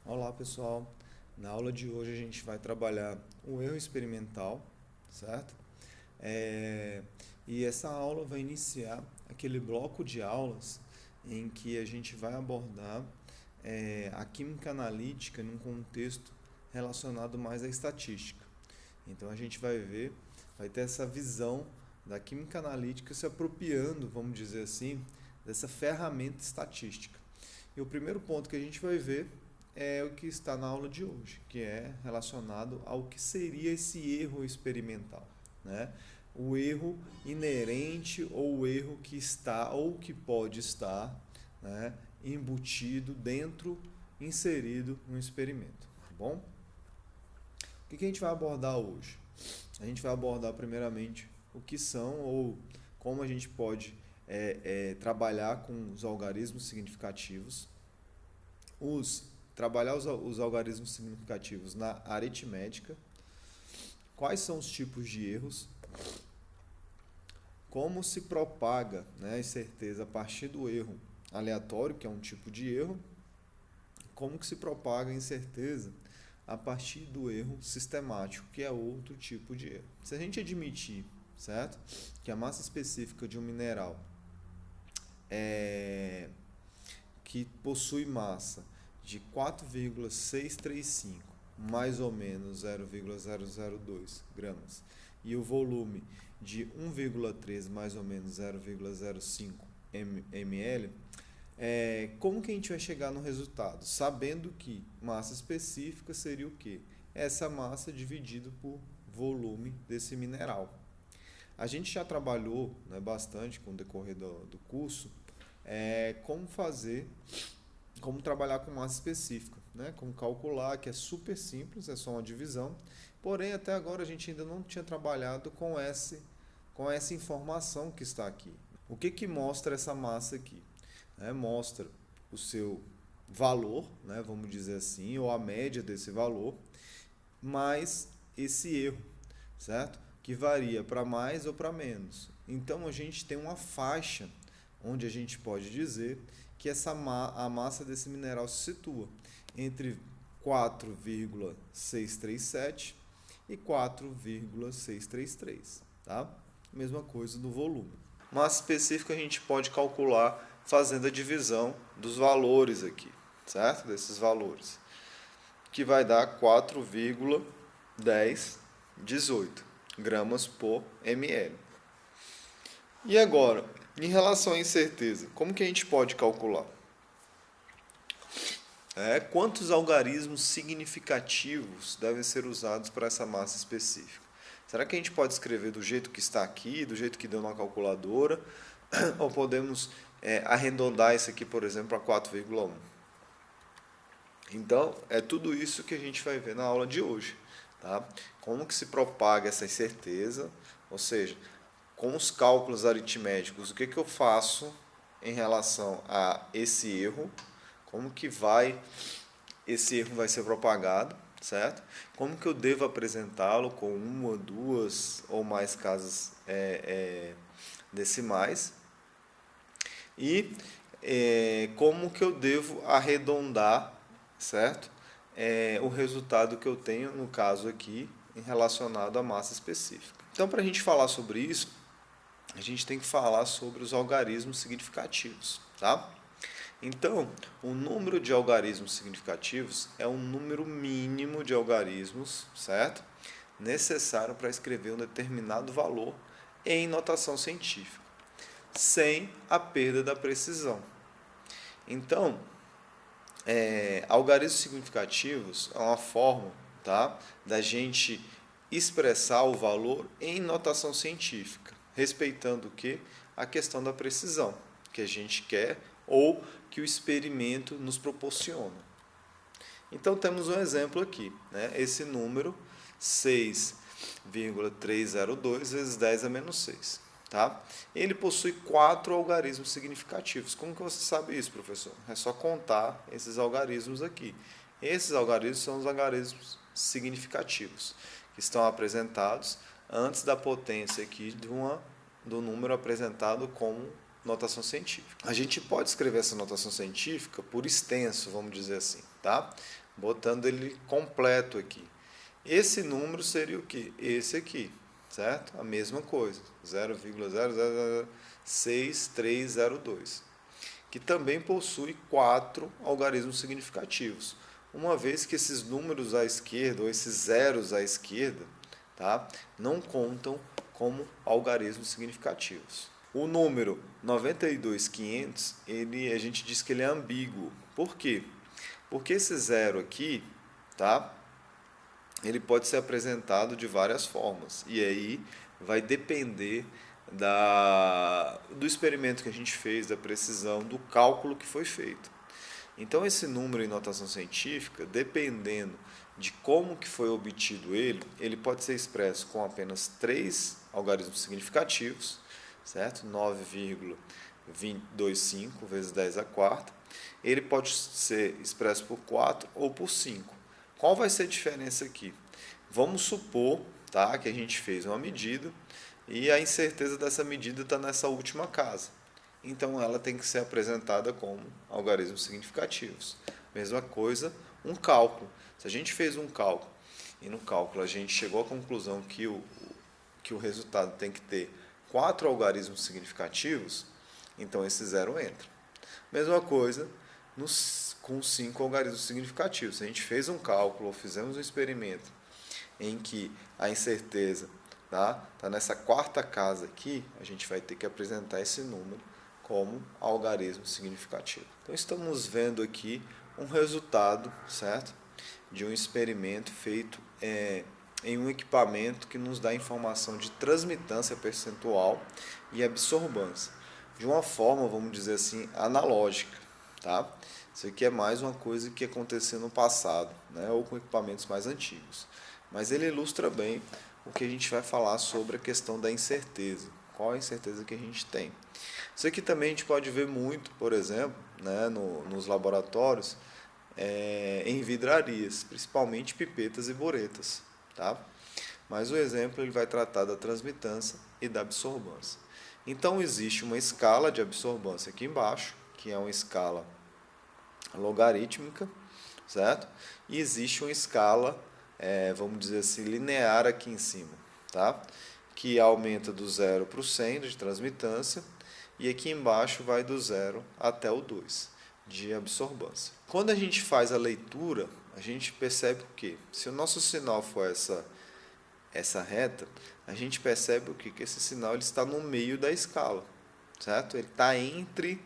Olá pessoal, na aula de hoje a gente vai trabalhar o erro experimental, certo? É, E essa aula vai iniciar aquele bloco de aulas em que a gente vai abordar a química analítica num contexto relacionado mais à estatística. Então a gente vai ter essa visão da química analítica se apropriando, vamos dizer assim, dessa ferramenta estatística. E o primeiro ponto que a gente vai ver é o que está na aula de hoje, que é relacionado ao que seria esse erro experimental, né? O erro inerente ou o erro que está ou que pode estar, né, embutido dentro, inserido no experimento, tá bom? O que a gente vai abordar hoje? A gente vai abordar primeiramente o que são ou como a gente pode trabalhar com os algarismos significativos, os trabalhar os algarismos significativos na aritmética, quais são os tipos de erros, como se propaga, né, a incerteza a partir do erro aleatório, que é um tipo de erro, como que se propaga a incerteza a partir do erro sistemático, que é outro tipo de erro. Se a gente admitir, certo, que a massa específica de um mineral que possui massa de 4,635, mais ou menos 0,002 gramas, e o volume de 1,3, mais ou menos 0,05 ml, como que a gente vai chegar no resultado? Sabendo que massa específica seria o quê? Essa massa dividida por volume desse mineral. A gente já trabalhou, né, bastante com o decorrer do curso, como trabalhar com massa específica, né? Como calcular, que é super simples, é só uma divisão. Porém, até agora a gente ainda não tinha trabalhado com essa informação que está aqui. O que mostra essa massa aqui? Mostra o seu valor, né, vamos dizer assim, ou a média desse valor, mais esse erro, certo? Que varia para mais ou para menos. Então a gente tem uma faixa onde a gente pode dizer que a massa desse mineral se situa entre 4,637 e 4,633, tá? Mesma coisa do volume. Massa específica a gente pode calcular fazendo a divisão dos valores aqui, certo? Desses valores, que vai dar 4,1018 gramas por ml. E agora, em relação à incerteza, como que a gente pode calcular? Quantos algarismos significativos devem ser usados para essa massa específica? Será que a gente pode escrever do jeito que está aqui, do jeito que deu na calculadora, ou podemos arredondar isso aqui, por exemplo, para 4,1? Então, é tudo isso que a gente vai ver na aula de hoje. Tá? Como que se propaga essa incerteza, ou seja, com os cálculos aritméticos, o que eu faço em relação a esse erro, como que esse erro vai ser propagado, certo? Como que eu devo apresentá-lo com uma, duas ou mais casas decimais e como que eu devo arredondar, certo? O resultado que eu tenho, no caso aqui, relacionado à massa específica. Então, para a gente falar sobre isso, a gente tem que falar sobre os algarismos significativos, tá? Então, o número de algarismos significativos é um número mínimo de algarismos, certo? Necessário para escrever um determinado valor em notação científica, sem a perda da precisão. Então, algarismos significativos é uma forma, tá, da gente expressar o valor em notação científica, respeitando o que? A questão da precisão que a gente quer ou que o experimento nos proporciona. Então temos um exemplo aqui, né? Esse número 6,302 vezes 10 a menos 6. Tá? Ele possui 4 algarismos significativos. Como que você sabe isso, professor? É só contar esses algarismos aqui. Esses algarismos são os algarismos significativos, que estão apresentados antes da potência aqui do número apresentado como notação científica. A gente pode escrever essa notação científica por extenso, vamos dizer assim, tá? botando ele completo aqui. Esse número seria o quê? Esse aqui, certo? A mesma coisa, 0,0006302, que também possui 4 algarismos significativos, uma vez que esses números à esquerda, ou esses zeros à esquerda, tá, não contam como algarismos significativos. O número 92.500, a gente diz que ele é ambíguo. Por quê? Porque esse zero aqui, tá, ele pode ser apresentado de várias formas. E aí vai depender do experimento que a gente fez, da precisão, do cálculo que foi feito. Então esse número em notação científica, dependendo de como que foi obtido ele pode ser expresso com apenas 3 algarismos significativos, certo? 9,25 vezes 10 a quarta. Ele pode ser expresso por 4 ou por 5. Qual vai ser a diferença aqui? Vamos supor, tá, que a gente fez uma medida e a incerteza dessa medida está nessa última casa. Então ela tem que ser apresentada como algarismos significativos. Mesma coisa, um cálculo. Se a gente fez um cálculo e no cálculo a gente chegou à conclusão que o resultado tem que ter 4 algarismos significativos, então esse zero entra. Mesma coisa com 5 algarismos significativos. Se a gente fez um cálculo ou fizemos um experimento em que a incerteza tá nessa quarta casa aqui, a gente vai ter que apresentar esse número como algarismo significativo. Então estamos vendo aqui um resultado, certo, de um experimento feito em um equipamento que nos dá informação de transmitância percentual e absorbância, de uma forma, vamos dizer assim, analógica, tá? Isso aqui é mais uma coisa que aconteceu no passado, né, ou com equipamentos mais antigos. Mas ele ilustra bem o que a gente vai falar sobre a questão da incerteza. Qual a incerteza que a gente tem? Isso aqui também a gente pode ver muito, por exemplo, né, nos laboratórios, em vidrarias, principalmente pipetas e buretas. Tá? Mas o exemplo ele vai tratar da transmitância e da absorbância. Então existe uma escala de absorbância aqui embaixo, que é uma escala logarítmica, certo? E existe uma escala, vamos dizer assim, linear aqui em cima, tá? Que aumenta do 0 para o 100 de transmitância, e aqui embaixo vai do 0 até o 2 de absorbância. Quando a gente faz a leitura, a gente percebe o quê? Se o nosso sinal for essa reta, a gente percebe o quê? Que esse sinal ele está no meio da escala, certo? Ele está entre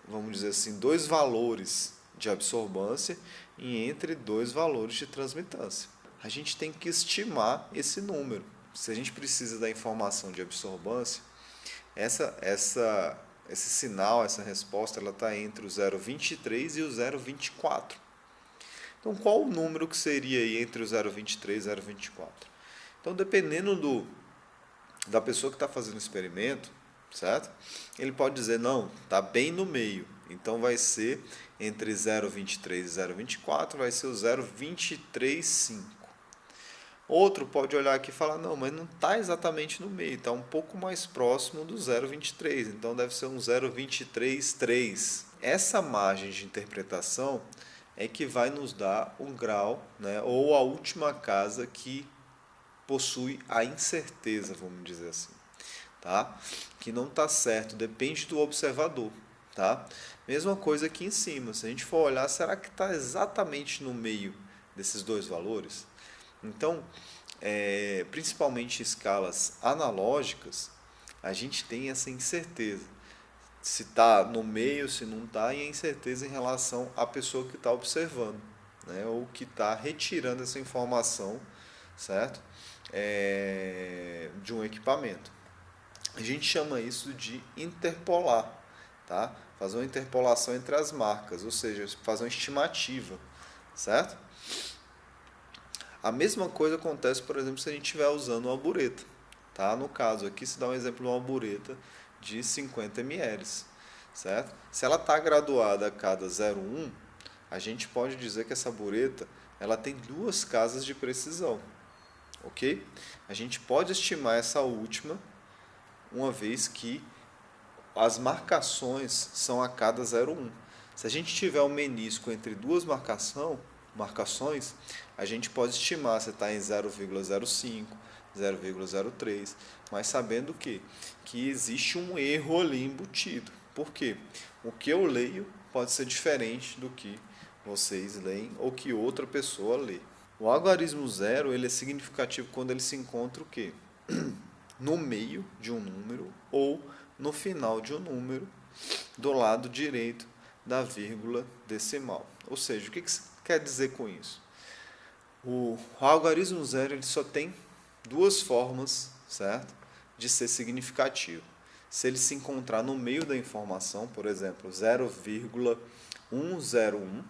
vamos dizer assim, dois valores de absorbância e entre dois valores de transmitância. A gente tem que estimar esse número. Se a gente precisa da informação de absorbância, esse sinal, essa resposta, ela está entre o 0,23 e o 0,24. Então, qual o número que seria aí entre o 0,23 e o 0,24? Então, dependendo da pessoa que está fazendo o experimento, certo? Ele pode dizer, não, está bem no meio. Então, vai ser entre 0,23 e 0,24, vai ser o 0,235. Outro pode olhar aqui e falar, não, mas não está exatamente no meio, está um pouco mais próximo do 0,23, então deve ser um 0,233. Essa margem de interpretação é que vai nos dar um grau, né, ou a última casa que possui a incerteza, vamos dizer assim, tá? Que não está certo, depende do observador, tá? Mesma coisa aqui em cima, se a gente for olhar, será que está exatamente no meio desses dois valores? Então, principalmente em escalas analógicas, a gente tem essa incerteza. Se está no meio, se não está, e a incerteza em relação à pessoa que está observando, né, ou que está retirando essa informação, certo? De um equipamento. A gente chama isso de interpolar, tá? Fazer uma interpolação entre as marcas, ou seja, fazer uma estimativa, certo? A mesma coisa acontece, por exemplo, se a gente estiver usando uma bureta. Tá? No caso aqui, se dá um exemplo de uma bureta de 50 ml. Certo? Se ela está graduada a cada 0,1, a gente pode dizer que essa bureta ela tem 2 casas de precisão. Ok? A gente pode estimar essa última, uma vez que as marcações são a cada 0,1. Se a gente tiver um menisco entre duas marcações, a gente pode estimar se está em 0,05, 0,03, mas sabendo que existe um erro ali embutido. Por quê? O que eu leio pode ser diferente do que vocês leem ou que outra pessoa lê. O algarismo zero ele é significativo quando ele se encontra o quê? No meio de um número ou no final de um número do lado direito da vírgula decimal. Ou seja, o que quer dizer com isso? O algarismo zero ele só tem duas formas, certo, de ser significativo. Se ele se encontrar no meio da informação, por exemplo, 0,101,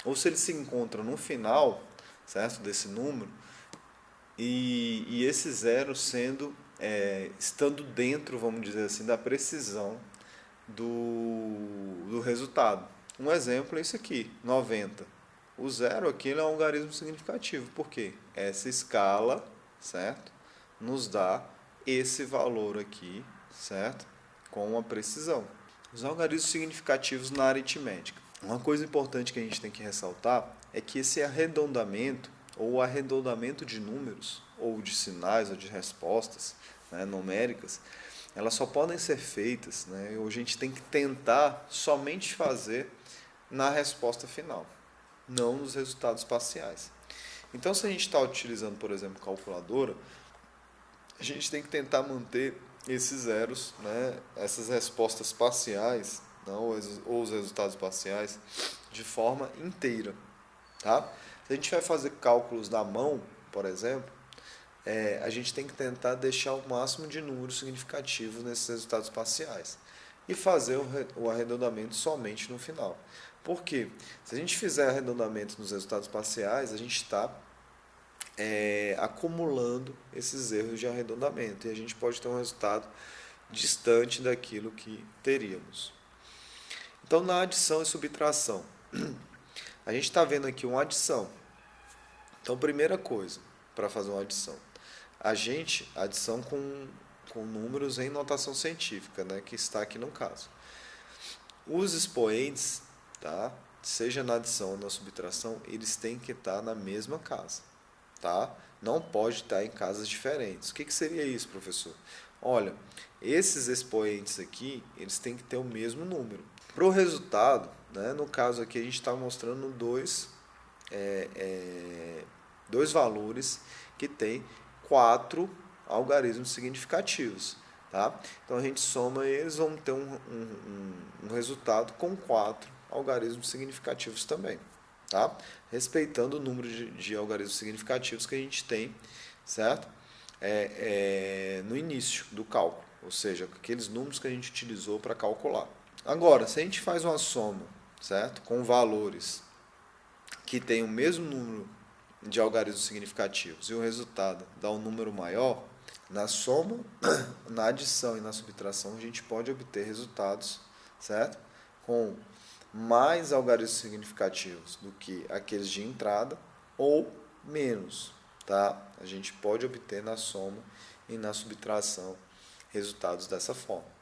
ou se ele se encontra no final, certo, desse número, e esse zero estando dentro, vamos dizer assim, da precisão do resultado. Um exemplo é isso aqui, 90. O zero aqui é um algarismo significativo, porque essa escala, certo, nos dá esse valor aqui, certo, com uma precisão. Os algarismos significativos na aritmética. Uma coisa importante que a gente tem que ressaltar é que esse arredondamento, ou arredondamento de números, ou de sinais, ou de respostas, né, numéricas, elas só podem ser feitas, né, ou a gente tem que tentar somente fazer na resposta final, não nos resultados parciais. Então, se a gente está utilizando, por exemplo, calculadora, a gente tem que tentar manter esses zeros, né, essas respostas parciais, não, ou os resultados parciais, de forma inteira. Tá? Se a gente vai fazer cálculos na mão, por exemplo, a gente tem que tentar deixar o máximo de números significativos nesses resultados parciais e fazer o arredondamento somente no final. Por quê? Se a gente fizer arredondamento nos resultados parciais, a gente está acumulando esses erros de arredondamento e a gente pode ter um resultado distante daquilo que teríamos. Então, na adição e subtração, a gente está vendo aqui uma adição. Então, primeira coisa, para fazer uma adição, adição com números em notação científica, né, que está aqui no caso. Os expoentes, tá, seja na adição ou na subtração, eles têm que estar na mesma casa. Tá? Não pode estar em casas diferentes. O que seria isso, professor? Olha, esses expoentes aqui, eles têm que ter o mesmo número. Para o resultado, né, no caso aqui a gente está mostrando dois valores que têm 4 algarismos significativos. Tá? Então a gente soma eles, vamos ter um resultado com 4 algarismos significativos também. Tá? Respeitando o número de algarismos significativos que a gente tem, certo? No início do cálculo, ou seja, aqueles números que a gente utilizou para calcular. Agora, se a gente faz uma soma, certo? Com valores que têm o mesmo número de algarismos significativos e o resultado dá um número maior, na soma, na adição e na subtração a gente pode obter resultados, certo? Com mais algarismos significativos do que aqueles de entrada ou menos, tá? A gente pode obter na soma e na subtração resultados dessa forma.